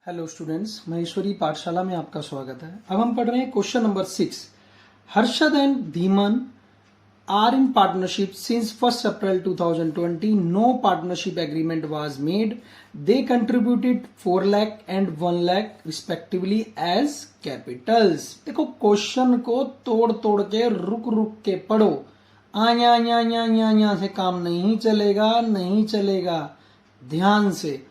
Hello students, Maheshwari पाठशाला में आपका स्वागत है। अब हम पढ़ रहे हैं question number 6। Harshad and Dhiman are in partnership since 1 April 2020. No partnership agreement was made. They contributed 4 lakh and 1 lakh respectively as capitals. देखो, क्वेश्चन को तोड़ तोड़ के रुक रुक के पढ़ो। आया से काम नहीं चलेगा। ध्यान से।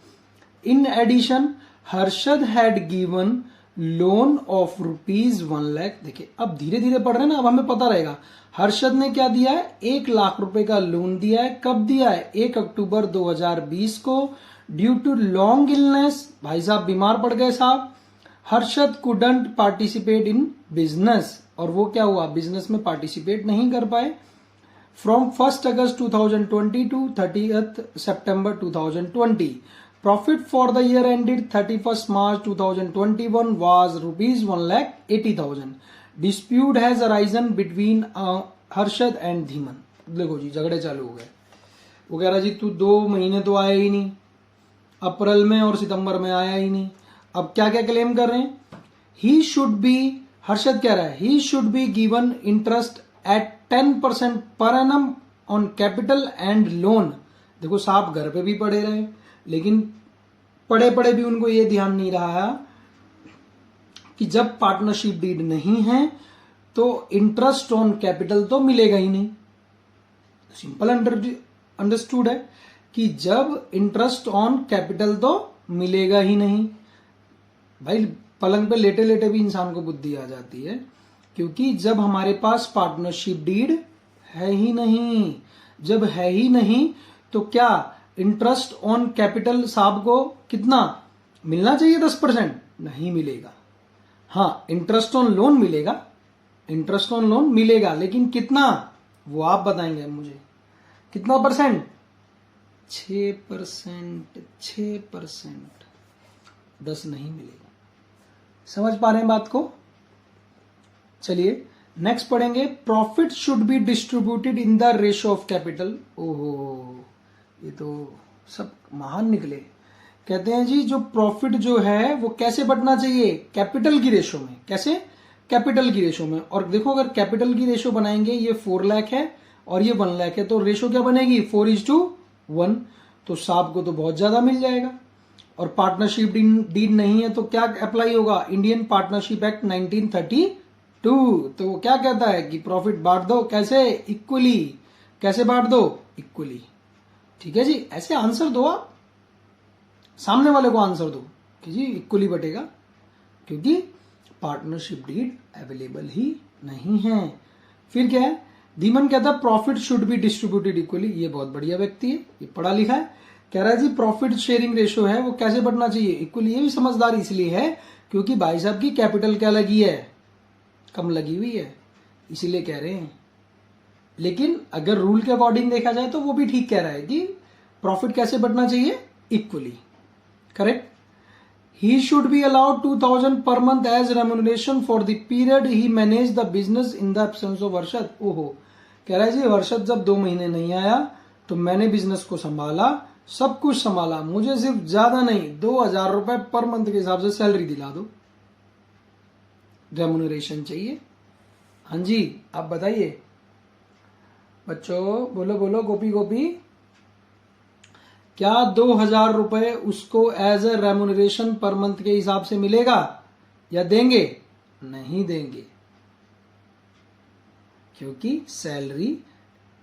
In addition, Harshad had given loan of ₹1 lakh. देखिए, अब धीरे धीरे पढ़ रहे हैं ना, अब हमें पता रहेगा। हर्षद ने क्या दिया है? 1 लाख रुपए का लोन दिया है। कब दिया है? 1 अक्टूबर 2020 को। ड्यू टू लॉन्ग इलनेस, भाई साहब बीमार पड़ गए साहब। Harshad couldn't participate in business, और वो क्या हुआ? बिजनेस में पार्टिसिपेट नहीं कर पाए। From 1 August 2020 to 30 September 2020. Profit for the year ended 31st March 2021 was ₹1,80,000. Dispute has arisen between Harshad and Dhiman. देखो जी, झगड़े चालू हो गए। वो कह रहा जी तू 2 महीने तो आया ही नहीं, अप्रैल में और सितंबर में आया ही नहीं। अब क्या क्या क्लेम कर रहे हैं? ही शुड बी, हर्षद कह रहा है, ही should be given interest eight 10% per annum on capital and loan. देखो साहब घर पे भी पड़े रहे, लेकिन पड़े पड़े भी उनको ये ध्यान नहीं रहा कि जब पार्टनरशिप डीड नहीं है तो इंटरेस्ट ऑन कैपिटल तो मिलेगा ही नहीं। सिंपल अंडरस्टूड है कि जब इंटरेस्ट ऑन कैपिटल तो मिलेगा ही नहीं। भाई पलंग पे लेटे लेटे भी इंसान को बुद्धि आ जाती है, क्योंकि जब हमारे पास पार्टनरशिप डीड है ही नहीं, जब है ही नहीं तो क्या इंटरेस्ट ऑन कैपिटल साहब को कितना मिलना चाहिए? 10%? नहीं मिलेगा। हाँ, इंटरेस्ट ऑन लोन मिलेगा, लेकिन कितना वो आप बताएंगे मुझे। कितना परसेंट? 6%। 10 नहीं मिलेगा। समझ पा रहे हैं बात को? चलिए नेक्स्ट पढ़ेंगे। Profit should be distributed in the ratio of capital. ओहो, ये तो सब महान निकले। कहते हैं जी जो प्रॉफिट जो है वो कैसे बंटना चाहिए? कैपिटल की रेशो में। कैसे? कैपिटल की रेशो में। और देखो, अगर कैपिटल की रेशो बनाएंगे, ये 4 लाख है और ये 1 लाख है, तो रेशो क्या बनेगी? 4:1। तो साहब को तो बहुत ज्यादा मिल जाएगा। और पार्टनरशिप डीड नहीं है तो क्या अप्लाई होगा? Indian partnership act 1932। तो वो क्या कहता है कि प्रॉफिट बांट दो। कैसे? इक्वली। कैसे बांट दो? इक्वली। ठीक है जी, ऐसे आंसर दो आप, सामने वाले को आंसर दो कि जी इक्वली बटेगा, क्योंकि पार्टनरशिप डीड अवेलेबल ही नहीं है। फिर क्या है? धीमन कहता है profit should be distributed equally. ये बहुत बढ़िया व्यक्ति है, ये पढ़ा लिखा है। कह रहा है जी प्रॉफिट शेयरिंग रेशो है वो कैसे बढ़ना चाहिए? इक्वली। ये भी समझदार इसलिए है क्योंकि भाई साहब की कैपिटल क्या लगी है? कम लगी हुई है, इसीलिए कह रहे हैं। लेकिन अगर रूल के अकॉर्डिंग देखा जाए तो वो भी ठीक कह रहा है कि प्रॉफिट कैसे बढ़ना चाहिए? Equally. Correct. He should be allowed 2,000 per month as remuneration for the period he manage the business in the absence of Harshad. ओहो, कह रहा है जी हर्षद जब 2 महीने नहीं आया तो मैंने बिजनेस को संभाला, सब कुछ संभाला, मुझे सिर्फ ज्यादा नहीं 2,000 रुपए पर मंथ के हिसाब से सैलरी दिला दो, रेम्युनरेशन चाहिए। हाँ जी, आप बताइए बच्चों, बोलो बोलो, गोपी गोपी। क्या 2,000 रुपए उसको as a remuneration per month के हिसाब से मिलेगा या देंगे? नहीं देंगे, क्योंकि सैलरी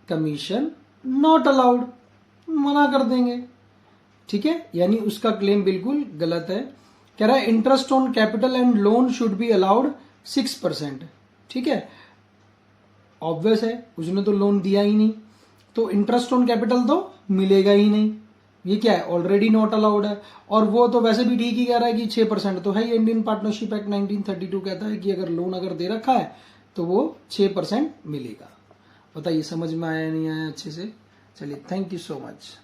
कमीशन नॉट अलाउड, मना कर देंगे। ठीक है, यानी उसका क्लेम बिल्कुल गलत है। कह रहा है interest on capital and loan should be allowed 6%। ठीक है, ऑब्वियस है, उसने तो लोन दिया ही नहीं, तो इंटरेस्ट ऑन कैपिटल तो मिलेगा ही नहीं। ये क्या है? ऑलरेडी नॉट अलाउड है। और वो तो वैसे भी ठीक ही कह रहा है कि 6% तो है ही। इंडियन पार्टनरशिप एक्ट 1932 कहता है कि अगर लोन अगर दे रखा है तो वो 6% मिलेगा। बताइए समझ में आया नहीं आया अच्छे से? चलिए, थैंक यू सो मच।